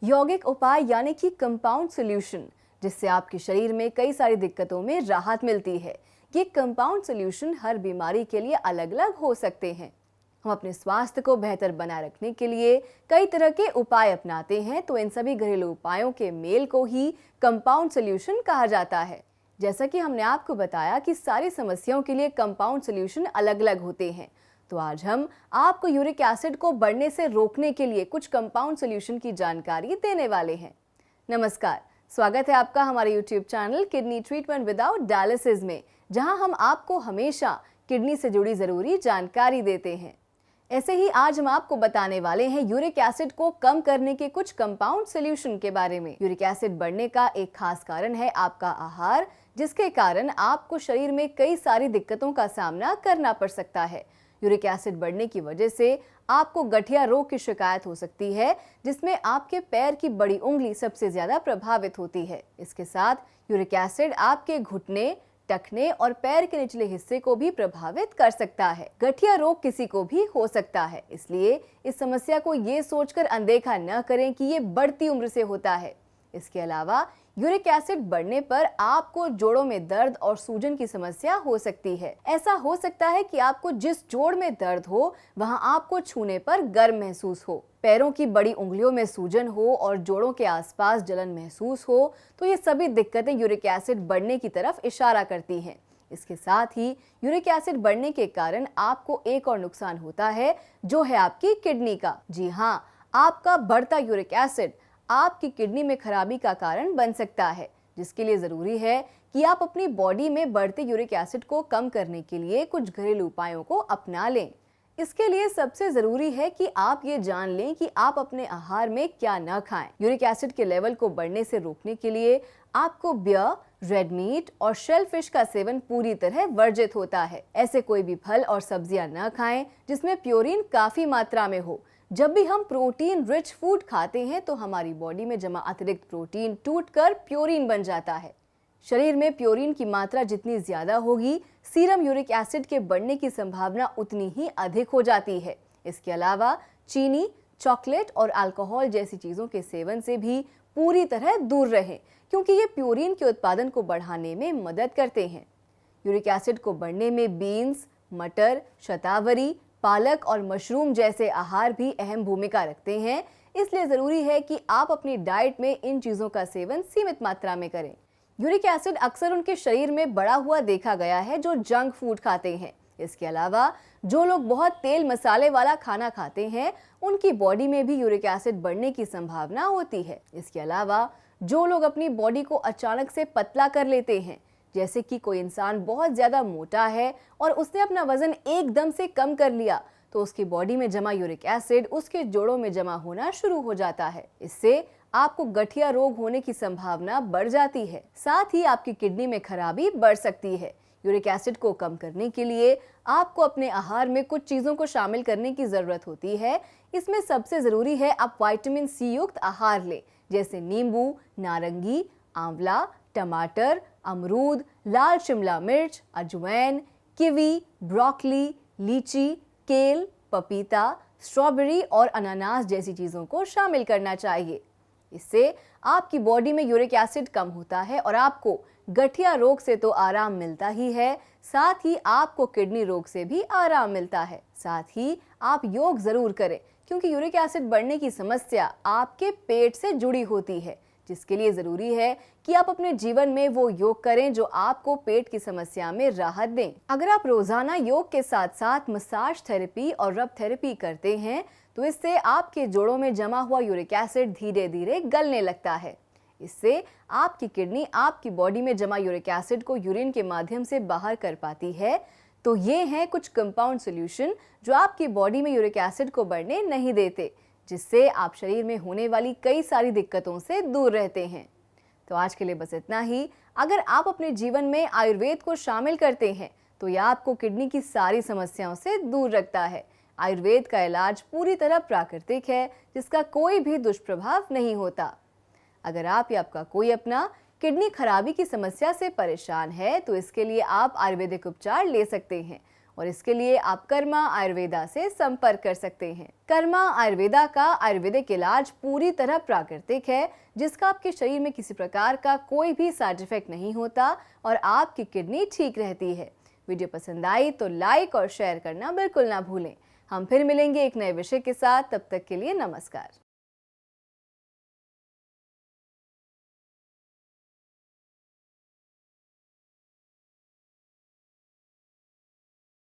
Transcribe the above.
यौगिक उपाय यानी कि कंपाउंड सॉल्यूशन, जिससे आपके शरीर में कई सारी दिक्कतों में राहत मिलती है। ये कंपाउंड सॉल्यूशन हर बीमारी के लिए अलग अलग हो सकते हैं। हम अपने स्वास्थ्य को बेहतर बनाए रखने के लिए कई तरह के उपाय अपनाते हैं, तो इन सभी घरेलू उपायों के मेल को ही कंपाउंड सॉल्यूशन कहा जाता है। जैसा कि हमने आपको बताया कि सारी समस्याओं के लिए कंपाउंड सॉल्यूशन अलग अलग होते हैं, तो आज हम आपको यूरिक एसिड को बढ़ने से रोकने के लिए कुछ कंपाउंड सॉल्यूशन की जानकारी देने वाले हैं। नमस्कार, स्वागत है आपका हमारे YouTube channel kidney treatment without dialysis में, जहां हम आपको हमेशा किडनी से जुड़ी जरूरी जानकारी देते हैं। ऐसे ही आज हम आपको बताने वाले हैं यूरिक एसिड को कम करने के कुछ कंपाउंड सॉल्यूशन के बारे में। यूरिक एसिड बढ़ने का एक खास कारण है आपका आहार, जिसके कारण आपको शरीर में कई सारी दिक्कतों का सामना करना पड़ सकता है। यूरिक एसिड बढ़ने की वजह से आपको गठिया रोग की शिकायत हो सकती है, जिसमें आपके पैर की बड़ी उंगली सबसे ज्यादा प्रभावित होती है। इसके साथ यूरिक एसिड आपके घुटने, टखने और पैर के निचले हिस्से को भी प्रभावित कर सकता है। गठिया रोग किसी को भी हो सकता है, इसलिए इस समस्या को ये सोचकर अनदेखा न करें कि ये बढ़ती उम्र से होता है। इसके अलावा यूरिक एसिड बढ़ने पर आपको जोड़ों में दर्द और सूजन की समस्या हो सकती है। ऐसा हो सकता है कि आपको जिस जोड़ में दर्द हो वहां आपको छूने पर गर्म महसूस हो, पैरों की बड़ी उंगलियों में सूजन हो और जोड़ों के आसपास जलन महसूस हो। तो ये सभी दिक्कतें यूरिक एसिड बढ़ने की तरफ इशारा करती हैं। इसके साथ ही यूरिक एसिड बढ़ने के कारण आपको एक और नुकसान होता है, जो है आपकी किडनी का। जी हाँ, आपका बढ़ता यूरिक एसिड आपकी किडनी में खराबी का कारण बन सकता है, जिसके लिए जरूरी है कि आप अपनी बॉडी में बढ़ते यूरिक एसिड को कम करने के लिए कुछ घरेलू उपायों को अपना लें। इसके लिए सबसे जरूरी है कि आप ये जान लें कि आप अपने आहार में क्या न खाएं। यूरिक एसिड के लेवल को बढ़ने से रोकने के लिए आपको बियर, रेड मीट और शेल फिश का सेवन पूरी तरह वर्जित होता है। ऐसे कोई भी फल और सब्जियां न खाएं जिसमें प्योरीन काफी मात्रा में हो। जब भी हम प्रोटीन रिच फूड खाते हैं तो हमारी बॉडी में जमा अतिरिक्त प्रोटीन टूटकर प्योरीन बन जाता है। शरीर में प्योरीन की मात्रा जितनी ज्यादा होगी, सीरम यूरिक एसिड के बढ़ने की संभावना उतनी ही अधिक हो जाती है। इसके अलावा चीनी, चॉकलेट और अल्कोहल जैसी चीजों के सेवन से भी पूरी तरह दूर रहें, क्योंकि ये प्योरीन के उत्पादन को बढ़ाने में मदद करते हैं। यूरिक एसिड को बढ़ने में बीन्स, मटर, शतावरी, पालक और मशरूम जैसे आहार भी अहम भूमिका रखते हैं। इसलिए जरूरी है कि आप अपनी डाइट में इन चीजों का सेवन सीमित मात्रा में करें। यूरिक एसिड अक्सर उनके शरीर में बढ़ा हुआ देखा गया है जो जंक फूड खाते हैं। इसके अलावा जो लोग बहुत तेल मसाले वाला खाना खाते हैं, उनकी बॉडी में भी यूरिक एसिड बढ़ने की संभावना होती है। इसके अलावा जो लोग अपनी बॉडी को अचानक से पतला कर लेते हैं, जैसे कि कोई इंसान बहुत ज्यादा मोटा है और उसने अपना वजन एकदम से कम कर लिया, तो उसकी बॉडी में जमा यूरिक एसिड उसके जोड़ों में जमा होना शुरू हो जाता है। इससे आपको गठिया रोग होने की संभावना बढ़ जाती है। साथ ही आपकी किडनी में खराबी बढ़ सकती है। यूरिक एसिड को कम करने के लिए आपको अपने आहार में कुछ चीजों को शामिल करने की जरूरत होती है। इसमें सबसे जरूरी है आप विटामिन सी युक्त आहार लें, जैसे नींबू, नारंगी, आंवला, टमाटर, अमरूद, लाल शिमला मिर्च, अजवाइन, किवी, ब्रोकली, लीची, केल, पपीता, स्ट्रॉबेरी और अनानास जैसी चीजों को शामिल करना चाहिए। इससे आपकी बॉडी में यूरिक एसिड कम होता है और आपको गठिया रोग से तो आराम मिलता ही है, साथ ही आपको किडनी रोग से भी आराम मिलता है। साथ ही आप योग जरूर करें, क्योंकि यूरिक एसिड बढ़ने की समस्या आपके पेट से जुड़ी होती है, जिसके लिए जरूरी है कि आप अपने जीवन में वो योग करें जो आपको पेट की समस्या में राहत दें। अगर आप रोजाना योग के साथ साथ मसाज थेरेपी और रब थेरेपी करते हैं, तो इससे आपके जोड़ों में जमा हुआ यूरिक एसिड धीरे धीरे गलने लगता है। इससे आपकी किडनी आपकी बॉडी में जमा यूरिक एसिड को यूरिन के माध्यम से बाहर कर पाती है। तो ये हैं कुछ कंपाउंड सॉल्यूशन जो आपकी बॉडी में यूरिक एसिड को बढ़ने नहीं देते, जिससे आप शरीर में होने वाली कई सारी दिक्कतों से दूर रहते हैं। तो आज के लिए बस इतना ही। अगर आप अपने जीवन में आयुर्वेद को शामिल करते हैं, तो यह आपको किडनी की सारी समस्याओं से दूर रखता है। आयुर्वेद का इलाज पूरी तरह प्राकृतिक है, जिसका कोई भी दुष्प्रभाव नहीं होता। अगर आप या आपका कोई अपना किडनी खराबी की समस्या से परेशान है, तो इसके लिए आप आयुर्वेदिक उपचार ले सकते हैं। और इसके लिए आप कर्मा आयुर्वेदा से संपर्क कर सकते हैं। कर्मा आयुर्वेदा का आयुर्वेदिक इलाज पूरी तरह प्राकृतिक है, जिसका आपके शरीर में किसी प्रकार का कोई भी साइड इफेक्ट नहीं होता और आपकी किडनी ठीक रहती है। वीडियो पसंद आई तो लाइक और शेयर करना बिल्कुल ना भूलें। हम फिर मिलेंगे एक नए विषय के साथ, तब तक के लिए नमस्कार।